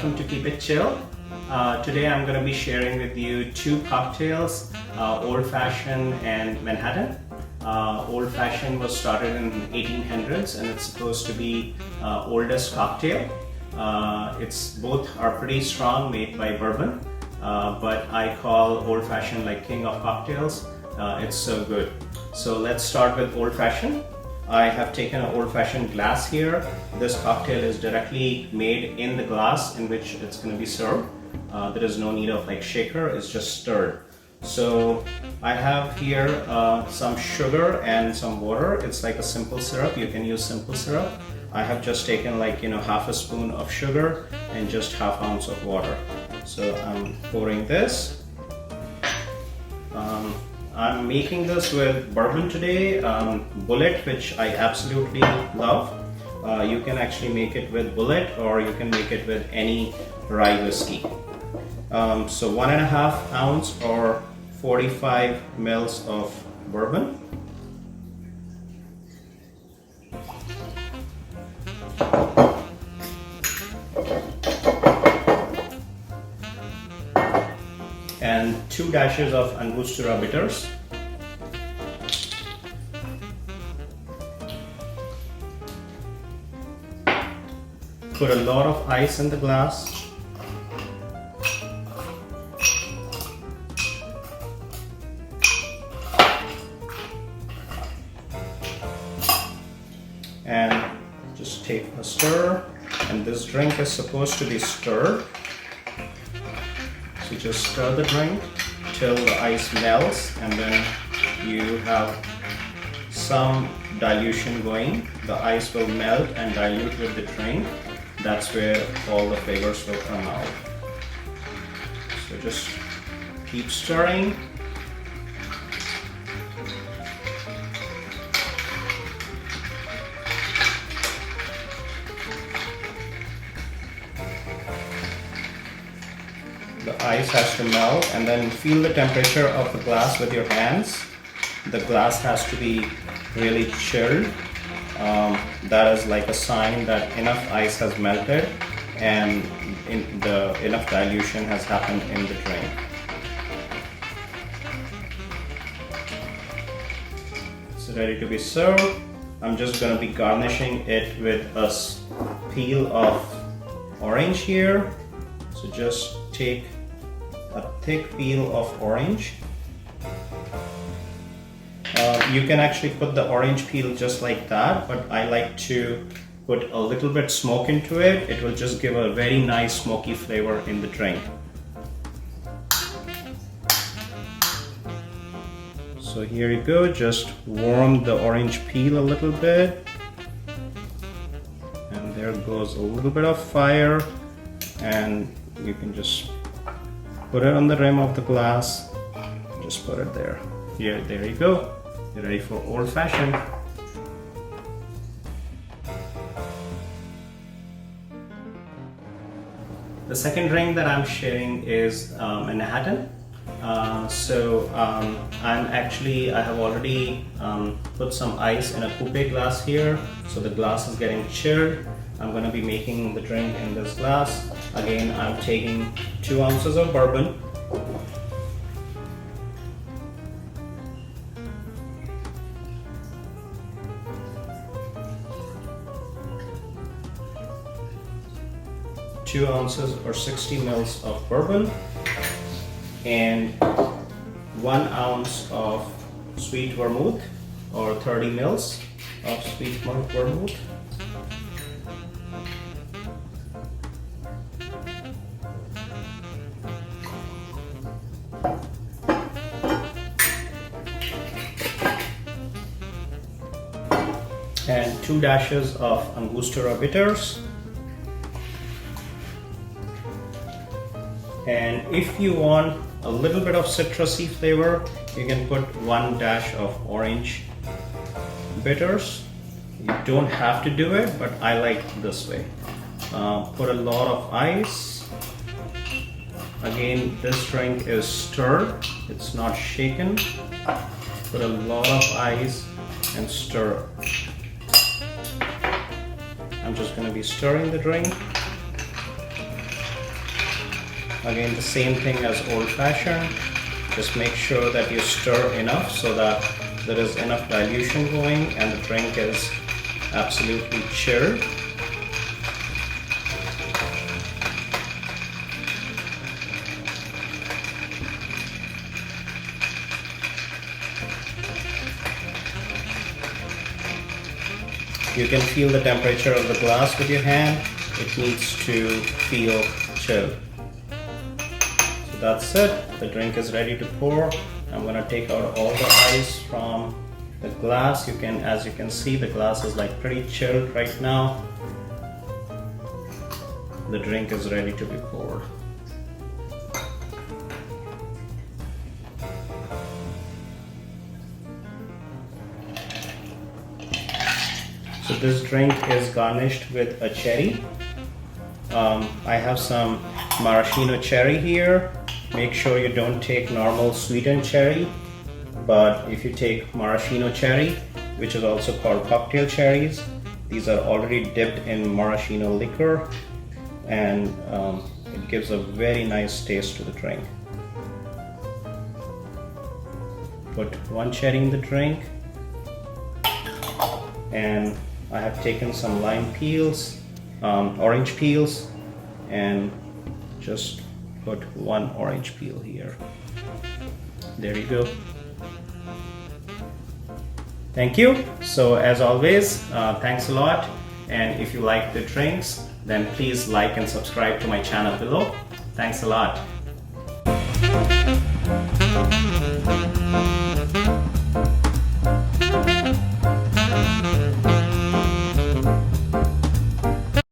welcome to Keep It Chill. Today I'm going to be sharing with you two cocktails, Old Fashioned and Manhattan. Old Fashioned was started in 1800s and it's supposed to be oldest cocktail. It's both are pretty strong, made by Bourbon, but I call Old Fashioned like king of cocktails. It's so good. So let's start with Old Fashioned. I have taken an Old Fashioned glass here. This cocktail is directly made in the glass in which it's going to be served. There is no need of like shaker, it's just stirred. So I have here some sugar and some water. It's like a simple syrup. You can use simple syrup. I have just taken like half a spoon of sugar and just half ounce of water. So I'm pouring this. I'm making this with bourbon today, Bullet, which I absolutely love. You can actually make it with Bullet or you can make it with any rye whiskey. So 1.5 ounce or 45 mils of bourbon. And 2 dashes of Angostura bitters. Put a lot of ice in the glass. And just take a stir. And this drink is supposed to be stirred. So just stir the drink till the ice melts, and then you have some dilution going. The ice will melt and dilute with the drink. That's where all the flavors will come out. So just keep stirring. The ice has to melt, and then feel the temperature of the glass with your hands. The glass has to be really chilled. That is like a sign that enough ice has melted and enough dilution has happened in the drink. It's ready to be served. I'm just going to be garnishing it with a peel of orange here. So just take a thick peel of orange. You can actually put the orange peel just like that, but I like to put a little bit smoke into it. It will just give a very nice smoky flavor in the drink. So here you go, just warm the orange peel a little bit. And there goes a little bit of fire, and you can just put it on the rim of the glass. Just put it there. Here, there you go. You're ready for Old Fashioned. The second drink that I'm sharing is Manhattan. I have already put some ice in a Coupe glass here, so the glass is getting chilled. I'm going to be making the drink in this glass. Again, I'm taking 2 ounces of bourbon. Two ounces or 60 mils of bourbon, and 1 ounce of sweet vermouth or 30 mils of sweet vermouth. And 2 dashes of Angostura bitters. And if you want a little bit of citrusy flavor, you can put 1 dash of orange bitters. You don't have to do it, but I like this way. Put a lot of ice. Again, this drink is stirred, it's not shaken. Put a lot of ice and stir. I'm just going to be stirring the drink. Again, the same thing as old fashioned. Just make sure that you stir enough so that there is enough dilution going and the drink is absolutely chilled. You can feel the temperature of the glass with your hand. It needs to feel chilled. So that's it. The drink is ready to pour. I'm going to take out all the ice from the glass. As you can see, the glass is like pretty chilled right now. The drink is ready to be poured. So this drink is garnished with a cherry. I have some maraschino cherry here. Make sure you don't take normal sweetened cherry, but if you take maraschino cherry, which is also called cocktail cherries, these are already dipped in maraschino liquor, and it gives a very nice taste to the drink. Put one cherry in the drink, and I have taken some lime peels, orange peels, and just put one orange peel here. There you go. Thank you. So as always, thanks a lot. And if you like the drinks, then please like and subscribe to my channel below. Thanks a lot.